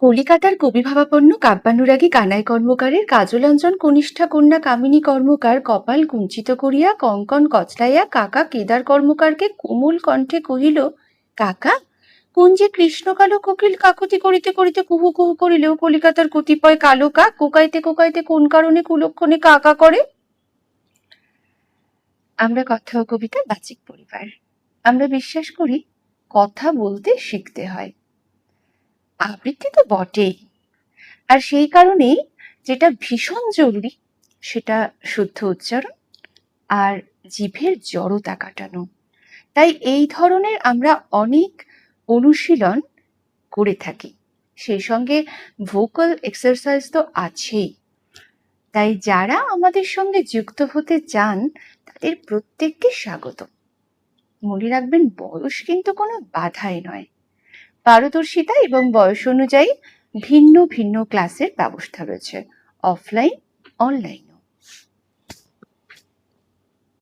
কলিকাতার কবিভাবাপন্ন কাব্যানুরাগী কানাই কর্মকারের কাজলাঞ্জন কনিষ্ঠা কন্যা কামিনী কর্মকার কপাল কুঞ্চিত করিয়া কঙ্কন কচলাইয়া কাকা কেদার কর্মকারকে কোমল কণ্ঠে কহিল, কাকা, কুঞ্জে কৃষ্ণকালো কোকিল কাকুতি করিতে করিতে কুহু কুহু করিলেও কলিকাতার কতিপয় কালো কাক কোকাইতে কোকাইতে কোন কারণে কুলক্ষণে কাকা করে? আমরা কথা ও কবিতার বাচিক পরিবার। আমরা বিশ্বাস করি কথা বলতে শিখতে হয়। আবৃত্তি তো বটেই, আর সেই কারণেই যেটা ভীষণ জরুরি সেটা শুদ্ধ উচ্চারণ আর জিভের জড়তা কাটানো। তাই এই ধরনের আমরা অনেক অনুশীলন করে থাকি, সেই সঙ্গে ভোকাল এক্সারসাইজ তো আছেই। তাই যারা আমাদের সঙ্গে যুক্ত হতে চান তাদের প্রত্যেককে স্বাগত। মনে রাখবেন, বয়স কিন্তু কোনো বাধাই নয়। পারদর্শিতা এবং বয়স অনুযায়ী ভিন্ন ভিন্ন ক্লাসের ব্যবস্থা রয়েছে, অফলাইন, অনলাইন।